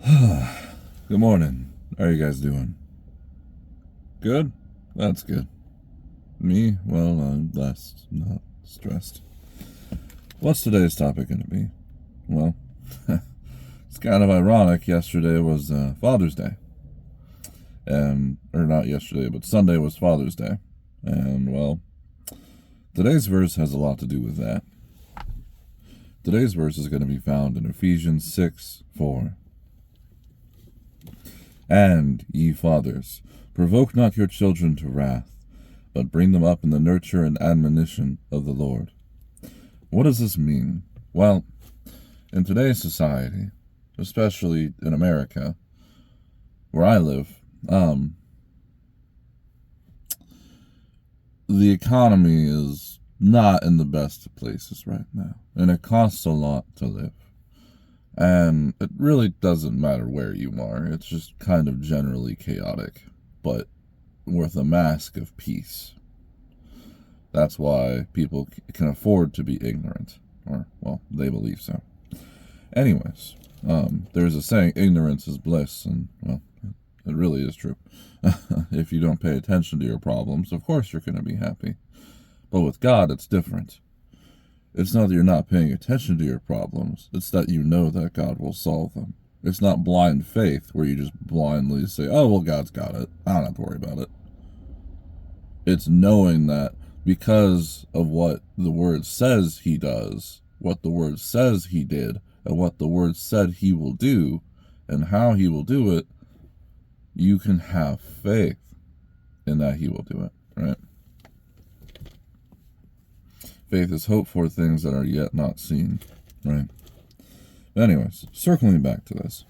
Good morning. How are you guys doing? Good? That's good. Me? Well, I'm blessed, not stressed. What's today's topic going to be? Well, it's kind of ironic. Yesterday was Father's Day. Or not yesterday, but Sunday was Father's Day. And, well, today's verse has a lot to do with that. Today's verse is going to be found in Ephesians 6:4. And, ye fathers, provoke not your children to wrath, but bring them up in the nurture and admonition of the Lord. What does this mean? Well, in today's society, especially in America, where I live, the economy is not in the best of places right now, and it costs a lot to live. And it really doesn't matter where you are. It's just kind of generally chaotic, but with a mask of peace. That's why people can afford to be ignorant. Or, well, they believe so. Anyways, there's a saying, ignorance is bliss, and, well, it really is true. If you don't pay attention to your problems, of course you're going to be happy. But with God, it's different. It's not that you're not paying attention to your problems. It's that you know that God will solve them. It's not blind faith where you just blindly say, oh, well, God's got it. I don't have to worry about it. It's knowing that because of what the Word says He does, what the Word says He did, and what the Word said He will do, and how He will do it, you can have faith in that He will do it, right? Faith is hope for things that are yet not seen, right? Anyways, circling back to this.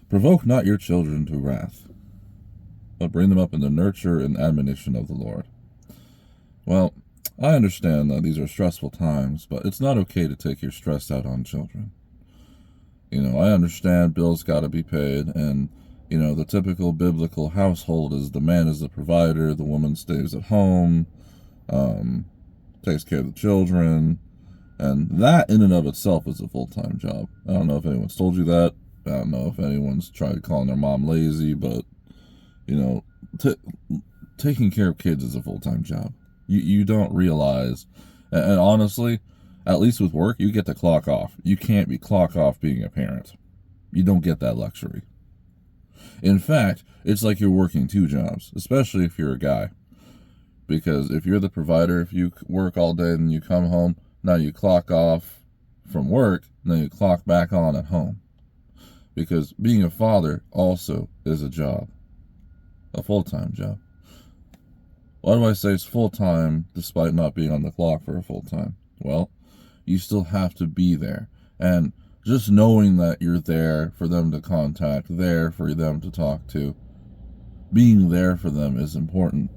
Provoke not your children to wrath, but bring them up in the nurture and admonition of the Lord. Well, I understand that these are stressful times, but it's not okay to take your stress out on children. I understand bills got to be paid, and, the typical biblical household is the man is the provider, the woman stays at home, takes care of the children, and that in and of itself is a full-time job. I don't know if anyone's told you that. I don't know if anyone's tried calling their mom lazy, but, taking care of kids is a full-time job. You don't realize, and honestly, at least with work, you get to clock off. You can't be clock off being a parent. You don't get that luxury. In fact, it's like you're working two jobs, especially if you're a guy. Because if you're the provider, if you work all day and you come home, now you clock off from work, and then you clock back on at home. Because being a father also is a job, a full-time job. Why do I say it's full-time despite not being on the clock for a full-time? Well, you still have to be there. And just knowing that you're there for them to contact, there for them to talk to, being there for them is important.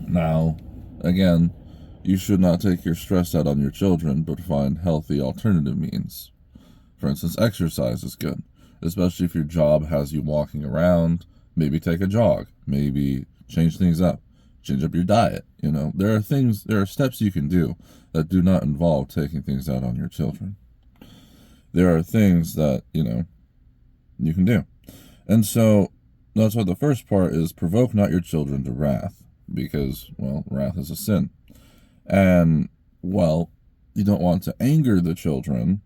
Now, again, you should not take your stress out on your children, but find healthy alternative means. For instance, exercise is good, especially if your job has you walking around. Maybe take a jog, maybe change things up, change up your diet. There are steps you can do that do not involve taking things out on your children. There are things that, you can do. And so, that's why the first part is provoke not your children to wrath. Because, well, wrath is a sin. And, well, you don't want to anger the children,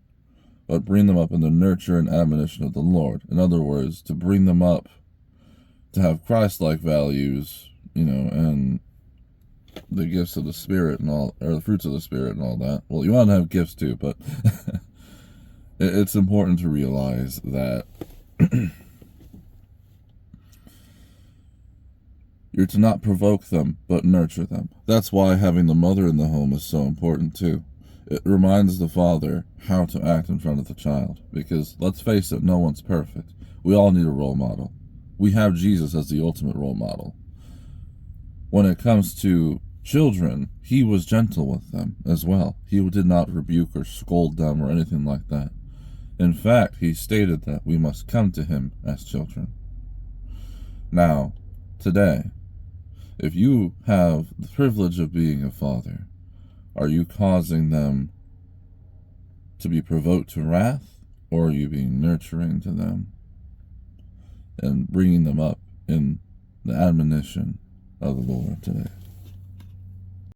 but bring them up in the nurture and admonition of the Lord. In other words, to bring them up to have Christ-like values, and the gifts of the Spirit and all, or the fruits of the Spirit and all that. Well, you want to have gifts too, but it's important to realize that you're to not provoke them, but nurture them. That's why having the mother in the home is so important, too. It reminds the father how to act in front of the child. Because, let's face it, no one's perfect. We all need a role model. We have Jesus as the ultimate role model. When it comes to children, He was gentle with them as well. He did not rebuke or scold them or anything like that. In fact, He stated that we must come to Him as children. Now, today, if you have the privilege of being a father, are you causing them to be provoked to wrath, Or are you being nurturing to them and bringing them up in the admonition of the Lord today?